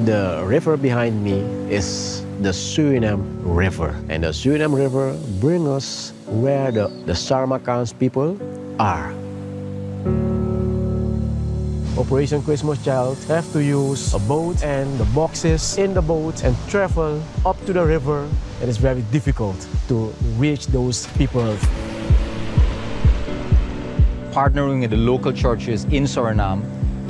The river behind me is the Suriname River. And the Suriname River brings us where the Samarkand's people are. Operation Christmas Child have to use a boat and the boxes in the boat and travel up to the river. It is very difficult to reach those people. Partnering with the local churches in Suriname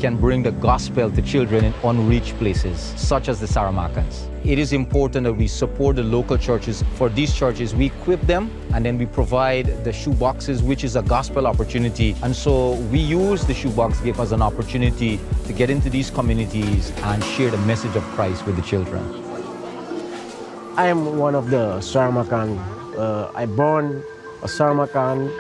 can bring the gospel to children in unreached places, such as the Samarkands. It is important that we support the local churches. For these churches, we equip them and then we provide the shoe boxes, which is a gospel opportunity. And so we use the shoebox gift as an opportunity to get into these communities and share the message of Christ with the children. I am one of the Samarkand. I born a Samarkand.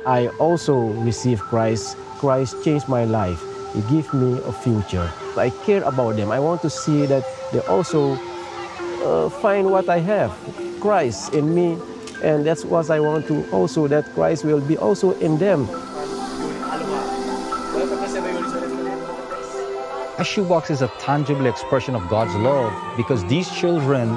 I also received Christ. Christ changed my life. He gave me a future. I care about them. I want to see that they also find what I have, Christ in me. And that's what I want to also, that Christ will be also in them. A shoebox is a tangible expression of God's love because these children,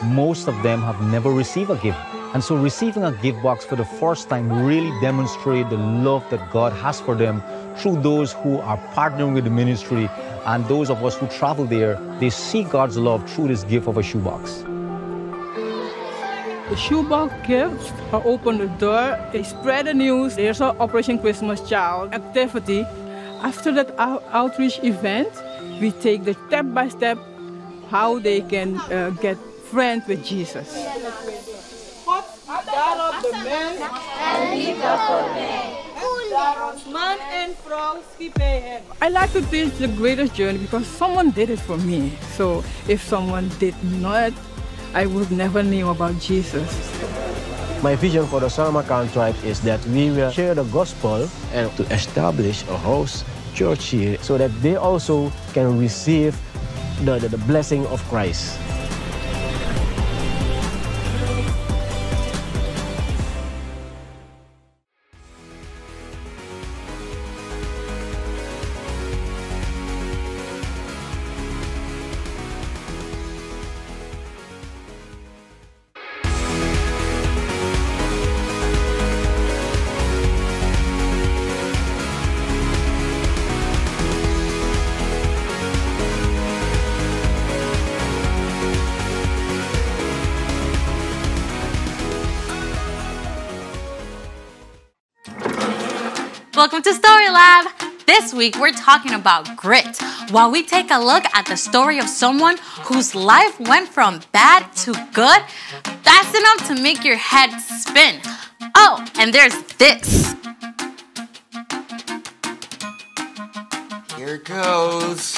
most of them have never received a gift. And so receiving a gift box for the first time really demonstrates the love that God has for them through those who are partnering with the ministry, and those of us who travel there, they see God's love through this gift of a shoebox. The shoebox gifts open the door, they spread the news. There's an Operation Christmas Child activity. After that outreach event, we take the step-by-step how they can get friends with Jesus. I like to teach the greatest journey because someone did it for me. So if someone did not, I would never know about Jesus. My vision for the Samarkand tribe is that we will share the gospel and to establish a house church here so that they also can receive the blessing of Christ. Welcome to Story Lab. This week we're talking about grit, while we take a look at the story of someone whose life went from bad to good. That's enough to make your head spin. Oh, and there's this. Here goes.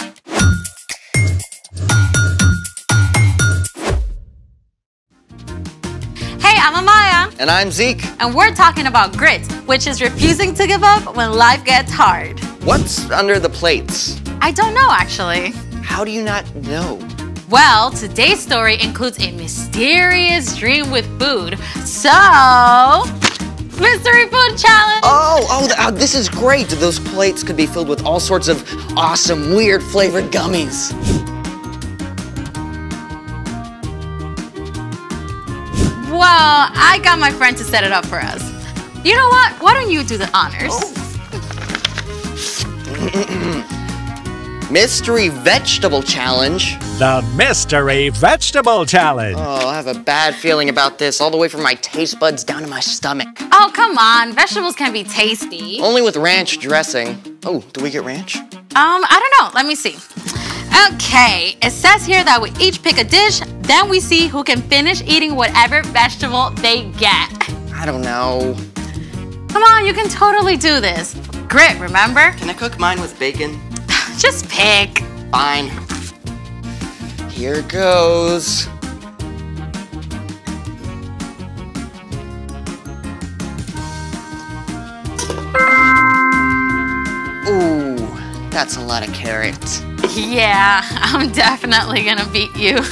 Hey, I'm Amaya. And I'm Zeke. And we're talking about grit, which is refusing to give up when life gets hard. What's under the plates? I don't know, actually. How do you not know? Well, today's story includes a mysterious dream with food. So, mystery food challenge. Oh, this is great. Those plates could be filled with all sorts of awesome, weird flavored gummies. Well, I got my friend to set it up for us. You know what? Why don't you do the honors? Mystery vegetable challenge. The Mystery Vegetable Challenge. Oh, I have a bad feeling about this, all the way from my taste buds down to my stomach. Oh, come on. Vegetables can be tasty. Only with ranch dressing. Oh, do we get ranch? I don't know. Let me see. Okay, it says here that we each pick a dish, then we see who can finish eating whatever vegetable they get. I don't know. Come on, you can totally do this. Grit, remember? Can I cook mine with bacon? Just pick. Fine. Here goes. Ooh, that's a lot of carrots. Yeah, I'm definitely gonna beat you.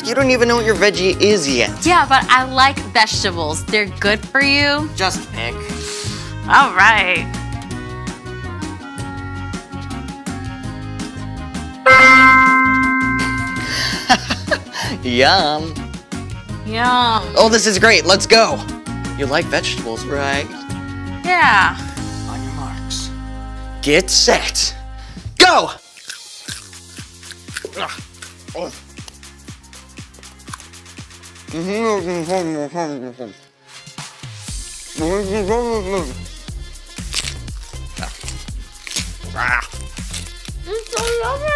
You don't even know what your veggie is yet. Yeah, but I like vegetables. They're good for you. Just pick. All right. Yum. Yum. Oh, this is great. Let's go. You like vegetables, right? Yeah. On your marks. Get set. Go! It's so yummy.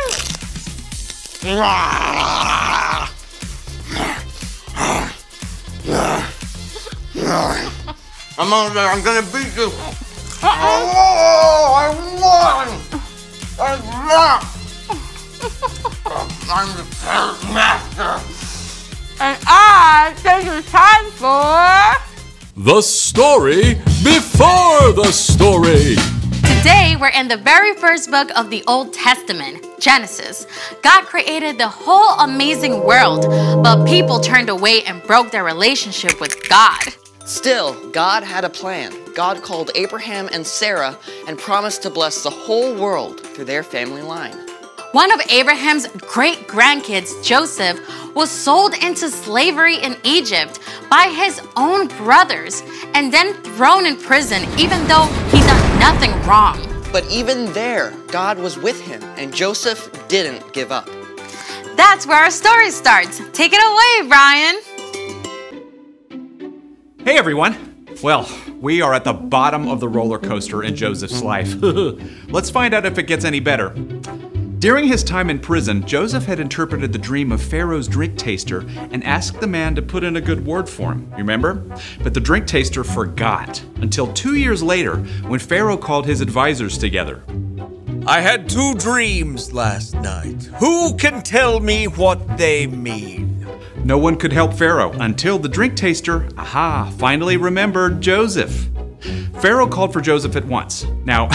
I'm gonna beat you. Oh, I won! I'm the master. And I think it's time for... The story before the story. Today, we're in the very first book of the Old Testament, Genesis. God created the whole amazing world, but people turned away and broke their relationship with God. Still, God had a plan. God called Abraham and Sarah and promised to bless the whole world through their family line. One of Abraham's great-grandkids, Joseph, was sold into slavery in Egypt by his own brothers and then thrown in prison even though he done nothing wrong. But even there, God was with him and Joseph didn't give up. That's where our story starts. Take it away, Brian. Hey everyone! Well, we are at the bottom of the roller coaster in Joseph's life. Let's find out if it gets any better. During his time in prison, Joseph had interpreted the dream of Pharaoh's drink taster and asked the man to put in a good word for him, remember? But the drink taster forgot until 2 years later when Pharaoh called his advisors together. I had 2 dreams last night. Who can tell me what they mean? No one could help Pharaoh until the drink taster, finally remembered Joseph. Pharaoh called for Joseph at once. Now,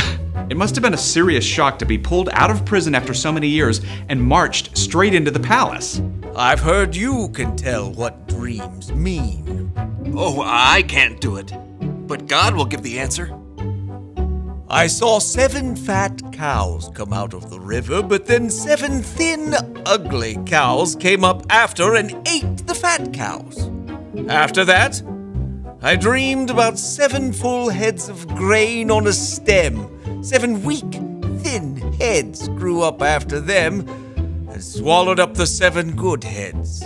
it must have been a serious shock to be pulled out of prison after so many years and marched straight into the palace. I've heard you can tell what dreams mean. Oh, I can't do it. But God will give the answer. I saw 7 fat cows come out of the river, but then 7 thin, ugly cows came up after and ate the fat cows. After that, I dreamed about 7 full heads of grain on a stem. 7 weak, thin heads grew up after them and swallowed up the 7 good heads.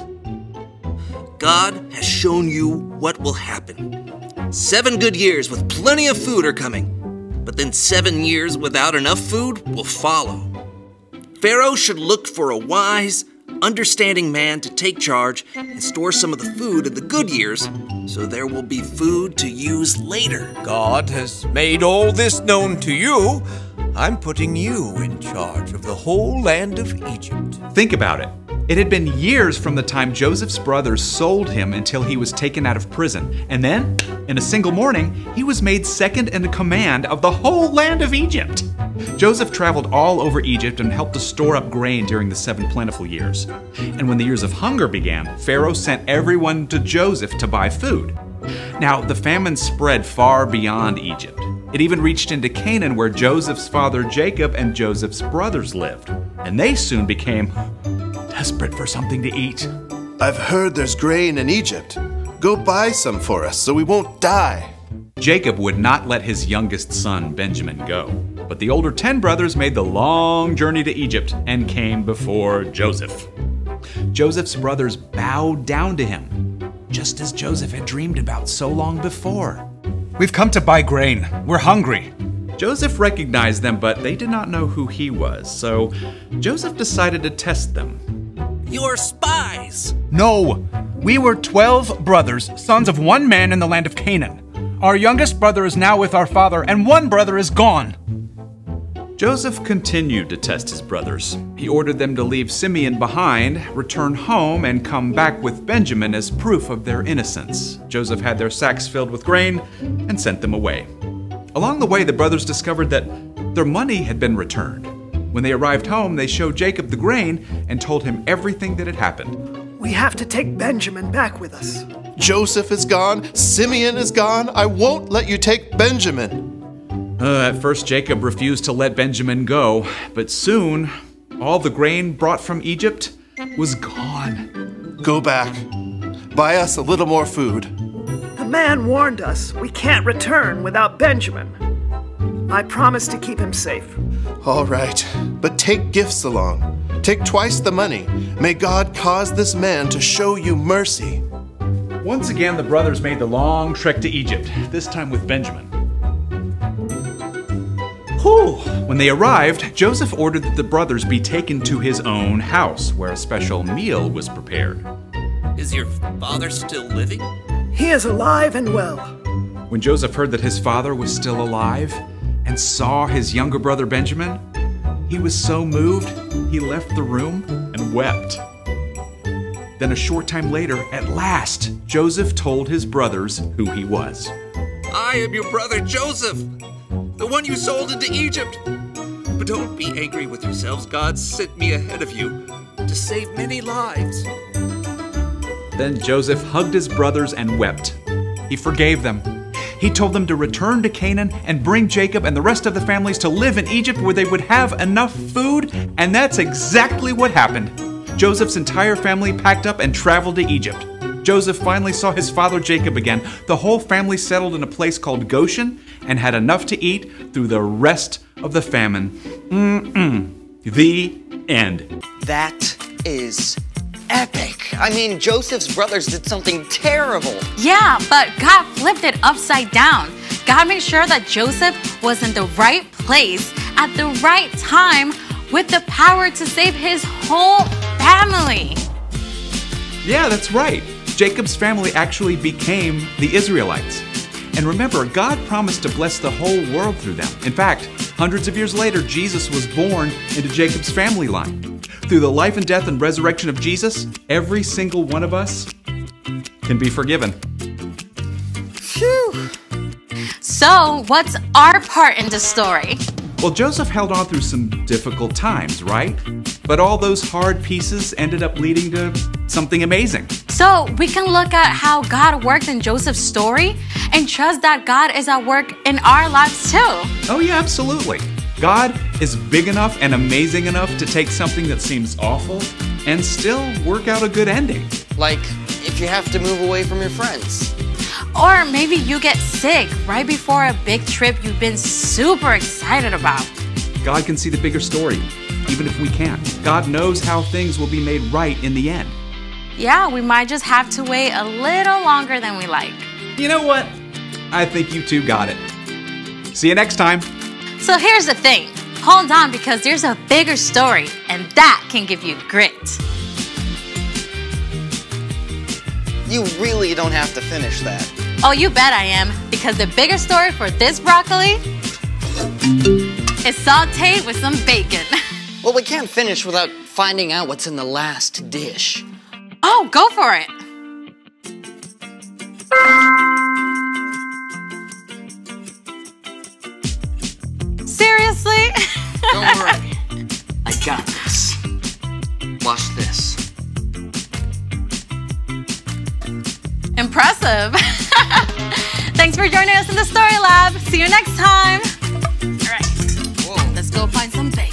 God has shown you what will happen. 7 good years with plenty of food are coming. But then 7 years without enough food will follow. Pharaoh should look for a wise, understanding man to take charge and store some of the food in the good years so there will be food to use later. God has made all this known to you. I'm putting you in charge of the whole land of Egypt. Think about it. It had been years from the time Joseph's brothers sold him until he was taken out of prison. And then, in a single morning, he was made second in command of the whole land of Egypt. Joseph traveled all over Egypt and helped to store up grain during the 7 plentiful years. And when the years of hunger began, Pharaoh sent everyone to Joseph to buy food. Now, the famine spread far beyond Egypt. It even reached into Canaan, where Joseph's father Jacob and Joseph's brothers lived. And they soon became desperate for something to eat. I've heard there's grain in Egypt. Go buy some for us so we won't die. Jacob would not let his youngest son, Benjamin, go. But the older 10 brothers made the long journey to Egypt and came before Joseph. Joseph's brothers bowed down to him, just as Joseph had dreamed about so long before. We've come to buy grain. We're hungry. Joseph recognized them, but they did not know who he was, so Joseph decided to test them. You're spies! No, we were 12 brothers, sons of one man in the land of Canaan. Our youngest brother is now with our father, and one brother is gone. Joseph continued to test his brothers. He ordered them to leave Simeon behind, return home, and come back with Benjamin as proof of their innocence. Joseph had their sacks filled with grain and sent them away. Along the way, the brothers discovered that their money had been returned. When they arrived home, they showed Jacob the grain and told him everything that had happened. We have to take Benjamin back with us. Joseph is gone. Simeon is gone. I won't let you take Benjamin. At first, Jacob refused to let Benjamin go, but soon, all the grain brought from Egypt was gone. Go back. Buy us a little more food. The man warned us we can't return without Benjamin. I promise to keep him safe. All right, but take gifts along. Take twice the money. May God cause this man to show you mercy. Once again, the brothers made the long trek to Egypt, this time with Benjamin. Whew. When they arrived, Joseph ordered that the brothers be taken to his own house, where a special meal was prepared. Is your father still living? He is alive and well. When Joseph heard that his father was still alive and saw his younger brother Benjamin, he was so moved, he left the room and wept. Then a short time later, at last, Joseph told his brothers who he was. I am your brother Joseph, the one you sold into Egypt. But don't be angry with yourselves. God sent me ahead of you to save many lives. Then Joseph hugged his brothers and wept. He forgave them. He told them to return to Canaan and bring Jacob and the rest of the families to live in Egypt where they would have enough food, and that's exactly what happened. Joseph's entire family packed up and traveled to Egypt. Joseph finally saw his father Jacob again. The whole family settled in a place called Goshen and had enough to eat through the rest of the famine. The end. That is epic. I mean, Joseph's brothers did something terrible. Yeah, but God flipped it upside down. God made sure that Joseph was in the right place at the right time with the power to save his whole family. Yeah, that's right. Jacob's family actually became the Israelites. And remember, God promised to bless the whole world through them. In fact, hundreds of years later, Jesus was born into Jacob's family line. Through the life and death and resurrection of Jesus, every single one of us can be forgiven. Phew. So, what's our part in the story? Well, Joseph held on through some difficult times, right? But all those hard pieces ended up leading to something amazing. So, we can look at how God worked in Joseph's story and trust that God is at work in our lives too. Oh yeah, absolutely. God is big enough and amazing enough to take something that seems awful and still work out a good ending. Like if you have to move away from your friends. Or maybe you get sick right before a big trip you've been super excited about. God can see the bigger story, even if we can't. God knows how things will be made right in the end. Yeah, we might just have to wait a little longer than we like. You know what? I think you two got it. See you next time. So here's the thing. Hold on, because there's a bigger story, and that can give you grit. You really don't have to finish that. Oh, you bet I am, because the bigger story for this broccoli is sauteed with some bacon. Well, we can't finish without finding out what's in the last dish. Oh, go for it. Seriously? Don't worry. I got this. Watch this. Impressive. Thanks for joining us in the Story Lab. See you next time. All right, let's go find some bacon.